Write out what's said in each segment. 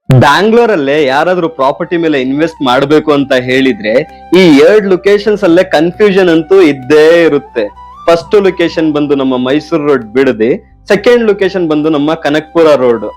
ಬ್ಯಾಂಗ್ಳೂರಲ್ಲೇ ಯಾರಾದ್ರೂ ಪ್ರಾಪರ್ಟಿ ಮೇಲೆ ಇನ್ವೆಸ್ಟ್ ಮಾಡ್ಬೇಕು ಅಂತ ಹೇಳಿದ್ರೆ ಈ 2 ಲೊಕೇಶನ್ಸ್ ಅಲ್ಲೇ ಕನ್ಫ್ಯೂಷನ್ ಅಂತೂ ಇದ್ದೇ ಇರುತ್ತೆ. ಫಸ್ಟ್ ಲೊಕೇಶನ್ ಬಂದು ನಮ್ಮ Mysuru road Bidadi, second location ಬಂದು ನಮ್ಮ ಕನಕಪುರ ರೋಡ್.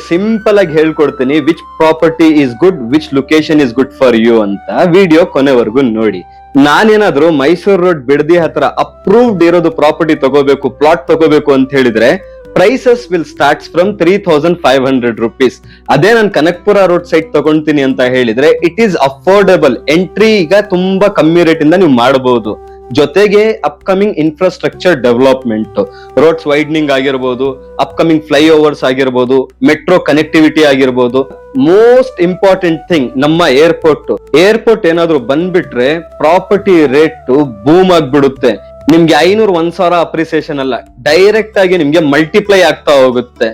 ಸಿಂಪಲ್ ಆಗಿ ಹೇಳ್ಕೊಡ್ತೀನಿ which property is good, which location is good for you ಅಂತ. ವಿಡಿಯೋ ಕೊನೆವರೆಗೂ ನೋಡಿ. ನಾನೇನಾದ್ರೂ ಮೈಸೂರು ರೋಡ್ ಬಿಡದಿ ಹತ್ರ ಅಪ್ರೂವ್ಡ್ ಇರೋದು ಪ್ರಾಪರ್ಟಿ ತಗೋಬೇಕು, ಪ್ಲಾಟ್ ತಗೋಬೇಕು ಅಂತ ಹೇಳಿದ್ರೆ prices will starts from 3,500 rupees. ಅದೇ ನಾನು ಕನಕಪುರ ರೋಡ್ ಸೈಡ್ ತಗೊಂತೀನಿ ಅಂತ ಹೇಳಿದ್ರೆ ಇಟ್ ಈಸ್ ಅಫೋರ್ಡೆಬಲ್. ಎಂಟ್ರಿ ಈಗ ತುಂಬಾ ಕಮ್ಮಿ ರೇಟ್ ಇಂದ ನೀವು ಮಾಡಬಹುದು. ಜೊತೆಗೆ upcoming infrastructure development, roads widening ಆಗಿರ್ಬೋದು, ಅಪ್ಕಮಿಂಗ್ ಫ್ಲೈ ಓವರ್ಸ್ ಆಗಿರ್ಬೋದು, ಮೆಟ್ರೋ ಕನೆಕ್ಟಿವಿಟಿ ಆಗಿರ್ಬೋದು. ಮೋಸ್ಟ್ ಇಂಪಾರ್ಟೆಂಟ್ ಥಿಂಗ್ ನಮ್ಮ ಏರ್ಪೋರ್ಟ್ ಏನಾದ್ರು ಬಂದ್ಬಿಟ್ರೆ ಪ್ರಾಪರ್ಟಿ ರೇಟ್ ಬೂಮ್ ಆಗ್ಬಿಡುತ್ತೆ. ನಿಮ್ಗೆ 500-1,000 ಅಪ್ರಿಸಿಯೇಷನ್ ಅಲ್ಲ, ಡೈರೆಕ್ಟ್ ಆಗಿ ನಿಮ್ಗೆ ಮಲ್ಟಿಪ್ಲೈ ಆಗ್ತಾ ಹೋಗುತ್ತೆ.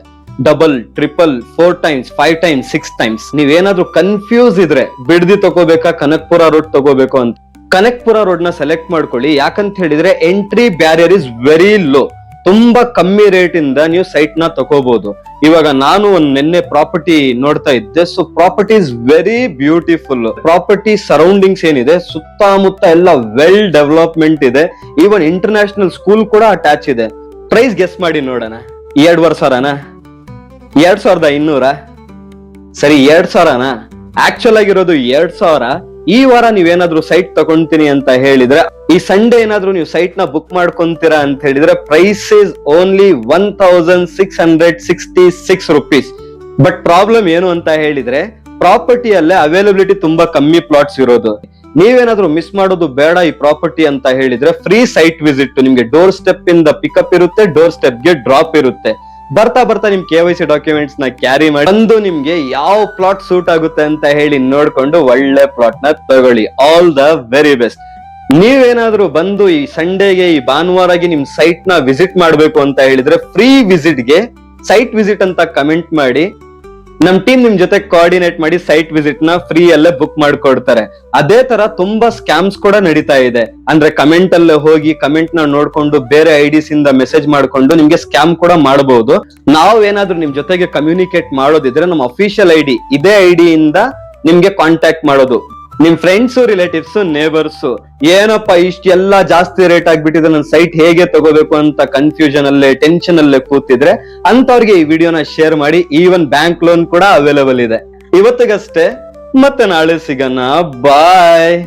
Double, triple, 4 times, 5 times, 6 times. ನೀವೇನಾದ್ರೂ ಕನ್ಫ್ಯೂಸ್ ಇದ್ರೆ ಬಿಡದಿ ತಗೋಬೇಕಾ ಕನಕಪುರ ರೋಡ್ ತಗೋಬೇಕು ಅಂತ, ಕನಕಪುರ ರೋಡ್ ನ ಸೆಲೆಕ್ಟ್ ಮಾಡ್ಕೊಳ್ಳಿ. ಯಾಕಂತ ಹೇಳಿದ್ರೆ entry barrier is very low. ತುಂಬಾ ಕಮ್ಮಿ ರೇಟ್ ಇಂದ ನೀವು ಸೈಟ್ ನ ತಗೋಬಹುದು. ಇವಾಗ ನಾನು ನಿನ್ನೆ ಪ್ರಾಪರ್ಟಿ ನೋಡ್ತಾ ಇದ್ದೆ. So property is very beautiful. Property surroundings ಏನಿದೆ ಸುತ್ತಮುತ್ತ ಎಲ್ಲ ವೆಲ್ ಡೆವಲಪ್ಮೆಂಟ್ ಇದೆ. ಈವನ್ ಇಂಟರ್ನ್ಯಾಷನಲ್ ಸ್ಕೂಲ್ ಕೂಡ ಅಟ್ಯಾಚ್ ಇದೆ. ಪ್ರೈಸ್ ಗೆಸ್ ಮಾಡಿ ನೋಡೋಣ. 2,500ನಾ? 2,500? ಸರಿ, 2,000ನಾ? ಆಕ್ಚುಲ್ ಆಗಿರೋದು 2,000. ಈ ವಾರ ನೀವೇನಾದ್ರೂ ಸೈಟ್ ತಗೊಂತೀನಿ ಅಂತ ಹೇಳಿದ್ರೆ, ಈ ಸಂಡೇ ಏನಾದ್ರೂ ನೀವು ಸೈಟ್ ನ ಬುಕ್ ಮಾಡ್ಕೊಂತೀರಾ ಅಂತ ಹೇಳಿದ್ರೆ price is only 1,666 rupees. But problem ಏನು ಅಂತ ಹೇಳಿದ್ರೆ ಪ್ರಾಪರ್ಟಿಯಲ್ಲೇ ಅವೈಲಬಿಲಿಟಿ ತುಂಬಾ ಕಮ್ಮಿ ಪ್ಲಾಟ್ಸ್ ಇರೋದು. ನೀವೇನಾದ್ರೂ ಮಿಸ್ ಮಾಡೋದು ಬೇಡ ಈ ಪ್ರಾಪರ್ಟಿ ಅಂತ ಹೇಳಿದ್ರೆ ಫ್ರೀ ಸೈಟ್ ವಿಸಿಟ್. ನಿಮ್ಗೆ ಡೋರ್ ಸ್ಟೆಪ್ ಇಂದ ಪಿಕಪ್ ಇರುತ್ತೆ, ಡೋರ್ ಸ್ಟೆಪ್ ಗೆ ಡ್ರಾಪ್ ಇರುತ್ತೆ. ಬರ್ತಾ ನಿಮ್ KYC ಡಾಕ್ಯುಮೆಂಟ್ಸ್ ನ ಕ್ಯಾರಿ ಮಾಡಿ ಬಂದು ನಿಮ್ಗೆ ಯಾವ ಪ್ಲಾಟ್ ಸೂಟ್ ಆಗುತ್ತೆ ಅಂತ ಹೇಳಿ ನೋಡ್ಕೊಂಡು ಒಳ್ಳೆ ಪ್ಲಾಟ್ ನ ತಗೊಳ್ಳಿ. All the very best. ನೀವೇನಾದ್ರೂ ಬಂದು ಈ ಸಂಡೇಗೆ, ಈ ಭಾನುವಾರಗೆ ನಿಮ್ ಸೈಟ್ ನ ವಿಸಿಟ್ ಮಾಡ್ಬೇಕು ಅಂತ ಹೇಳಿದ್ರೆ ಫ್ರೀ ವಿಸಿಟ್ ಗೆ ಸೈಟ್ ವಿಸಿಟ್ ಅಂತ ಕಮೆಂಟ್ ಮಾಡಿ. ನಮ್ ಟೀಮ್ ನಿಮ್ ಜೊತೆ ಕೋಆರ್ಡಿನೇಟ್ ಮಾಡಿ ಸೈಟ್ ವಿಸಿಟ್ ನ ಫ್ರೀ ಅಲ್ಲೇ ಬುಕ್ ಮಾಡ್ಕೊಡ್ತಾರೆ. ಅದೇ ತರ ತುಂಬಾ ಸ್ಕ್ಯಾಮ್ಸ್ ಕೂಡ ನಡೀತಾ ಇದೆ. ಅಂದ್ರೆ ಕಮೆಂಟ್ ಅಲ್ಲೇ ಹೋಗಿ ಕಮೆಂಟ್ ನ ನೋಡ್ಕೊಂಡು ಬೇರೆ ಐಡಿಸ್ ಇಂದ ಮೆಸೇಜ್ ಮಾಡ್ಕೊಂಡು ನಿಮ್ಗೆ ಸ್ಕ್ಯಾಮ್ ಕೂಡ ಮಾಡಬಹುದು. ನಾವ್ ಏನಾದ್ರೂ ನಿಮ್ ಜೊತೆಗೆ ಕಮ್ಯುನಿಕೇಟ್ ಮಾಡೋದಿದ್ರೆ ನಮ್ಮ ಅಫಿಷಿಯಲ್ ಐಡಿ, ಇದೇ ಐಡಿ ಇಂದ ನಿಮ್ಗೆ ಕಾಂಟ್ಯಾಕ್ಟ್ ಮಾಡೋದು. ನಿಮ್ ಫ್ರೆಂಡ್ಸ್, ರಿಲೇಟಿವ್ಸ್, ನೇಬರ್ಸ್ ಏನಪ್ಪಾ ಇಷ್ಟೆಲ್ಲಾ ಜಾಸ್ತಿ ರೇಟ್ ಆಗ್ಬಿಟ್ಟಿದೆ, ನನ್ನ ಸೈಟ್ ಹೇಗೆ ತಗೋಬೇಕು ಅಂತ ಕನ್ಫ್ಯೂಷನ್ ಅಲ್ಲೇ, ಟೆನ್ಷನ್ ಅಲ್ಲೇ ಕೂತಿದ್ರೆ ಅಂತವ್ರಿಗೆ ಈ ವಿಡಿಯೋನ ಶೇರ್ ಮಾಡಿ. ಈವನ್ ಬ್ಯಾಂಕ್ ಲೋನ್ ಕೂಡ ಅವೈಲೇಬಲ್ ಇದೆ. ಇವತ್ತಿಗಷ್ಟೇ, ಮತ್ತೆ ನಾಳೆ ಸಿಗೋಣ. ಬಾಯ್.